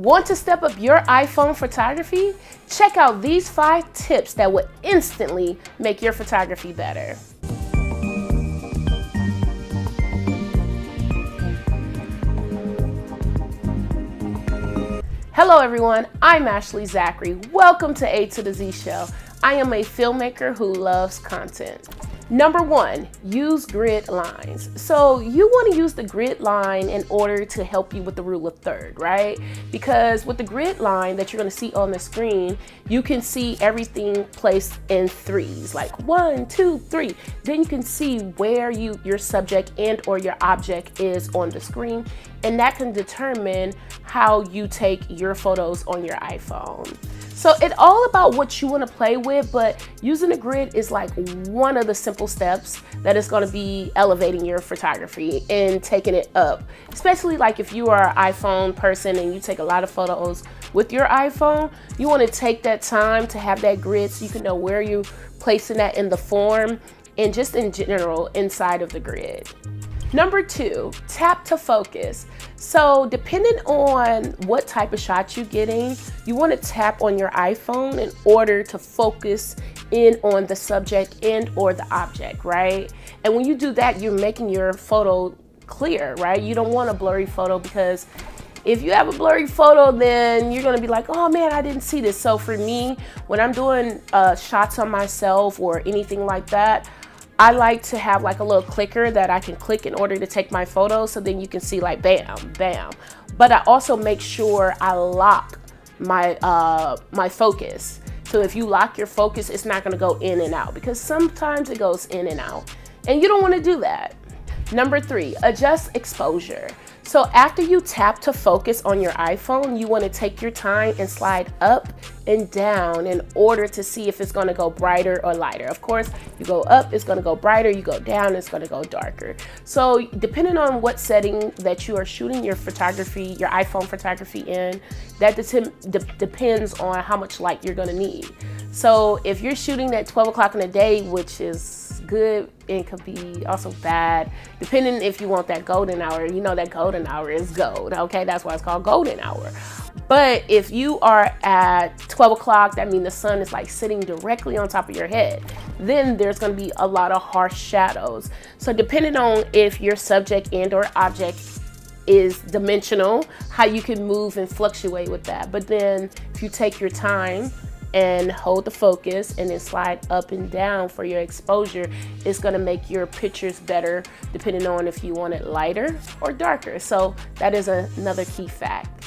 Want to step up your iPhone photography? Check out these 5 tips that will instantly make your photography better. Hello everyone, I'm Ashley Zachary. Welcome to A2thezshow. Show. I am a filmmaker who loves content. Number 1, use grid lines. So you want to use the grid line in order to help you with the rule of third, right? Because with the grid line that you're going to see on the screen, you can see everything placed in threes, like 1, 2, 3. Then you can see where your subject and or your object is on the screen, and that can determine how you take your photos on your iPhone. So it's all about what you want to play with, but using a grid is like one of the simple steps that is going to be elevating your photography and taking it up. Especially like if you are an iPhone person and you take a lot of photos with your iPhone, you want to take that time to have that grid so you can know where you're placing that in the form and just in general inside of the grid. Number 2, tap to focus. So depending on what type of shot you're getting, you want to tap on your iPhone in order to focus in on the subject and or the object, right? And when you do that, you're making your photo clear, right? You don't want a blurry photo, because if you have a blurry photo, then you're gonna be like, oh man, I didn't see this. So for me, when I'm doing shots on myself or anything like that, I like to have like a little clicker that I can click in order to take my photo, so then you can see like bam, bam. But I also make sure I lock my my focus. So if you lock your focus, it's not gonna go in and out, because sometimes it goes in and out, and you don't wanna do that. Number 3, adjust exposure. So after you tap to focus on your iPhone, you want to take your time and slide up and down in order to see if it's going to go brighter or lighter. Of course, you go up, it's going to go brighter. You go down, it's going to go darker. So depending on what setting that you are shooting your photography, your iPhone photography in, that depends on how much light you're going to need. So if you're shooting at 12 o'clock in the day, which is good, it could be also bad, depending if you want that golden hour. You know that golden hour is gold, okay? That's why it's called golden hour. But if you are at 12 o'clock, that means the sun is like sitting directly on top of your head. Then there's gonna be a lot of harsh shadows. So depending on if your subject and or object is dimensional, how you can move and fluctuate with that. But then if you take your time and hold the focus and then slide up and down for your exposure, it's gonna make your pictures better depending on if you want it lighter or darker. So that is another key fact.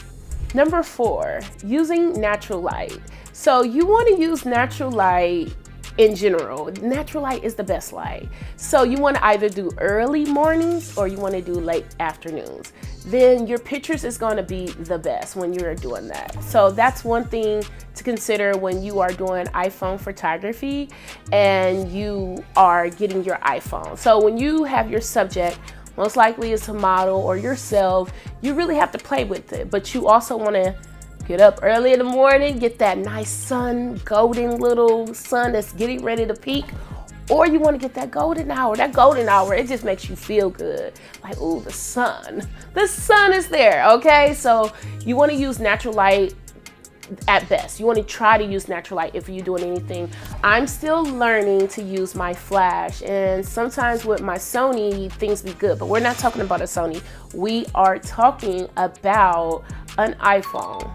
Number 4, using natural light. So you wanna use natural light in general. Natural light is the best light. So you want to either do early mornings or you want to do late afternoons. Then your pictures is going to be the best when you're doing that. So that's one thing to consider when you are doing iPhone photography and you are getting your iPhone. So when you have your subject, most likely it's a model or yourself, you really have to play with it. But you also want to get up early in the morning, get that nice sun, golden little sun that's getting ready to peak, or you want to get that golden hour. That golden hour, it just makes you feel good. Like, ooh, the sun is there, okay? So you want to use natural light at best. You want to try to use natural light if you're doing anything. I'm still learning to use my flash, and sometimes with my Sony, things be good, but we're not talking about a Sony. We are talking about an iPhone.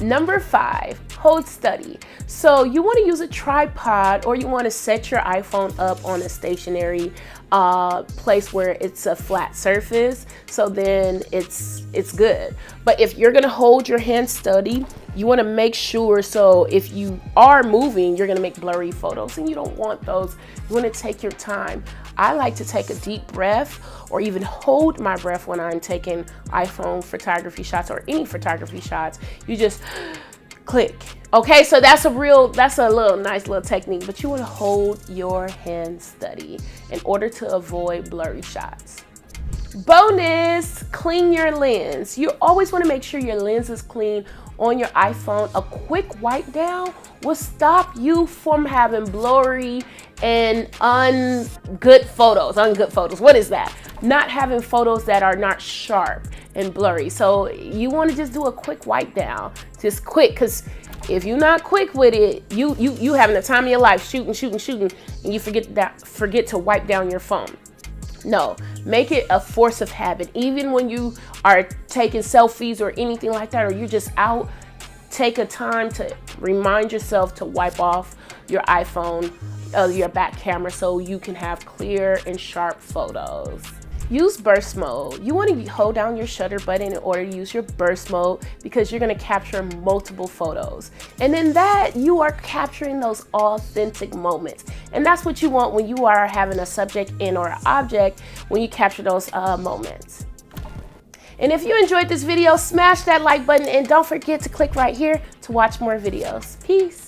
Number 5, hold steady. So you want to use a tripod, or you want to set your iPhone up on a stationary place where it's a flat surface, so then it's good. But if you're gonna hold your hand steady, you want to make sure, so if you are moving, you're gonna make blurry photos, and you don't want those. You want to take your time. I like to take a deep breath or even hold my breath when I'm taking iPhone photography shots or any photography shots. You just click. Okay, so that's a nice little technique, but you want to hold your hand steady in order to avoid blurry shots. Bonus, clean your lens. You always want to make sure your lens is clean on your iPhone. A quick wipe down will stop you from having blurry and ungood photos. What is that? not having photos that are not sharp and blurry. So you want to just do a quick wipe down, just quick, because if you're not quick with it, you having the time of your life shooting, and you forget to wipe down your phone. No, make it a force of habit. Even when you are taking selfies or anything like that, or you're just out, take a time to remind yourself to wipe off your iPhone, your back camera, so you can have clear and sharp photos. Use burst mode. You want to hold down your shutter button in order to use your burst mode, because you're going to capture multiple photos. And in that, you are capturing those authentic moments. And that's what you want when you are having a subject and or an object, when you capture those moments. And if you enjoyed this video, smash that like button and don't forget to click right here to watch more videos. Peace.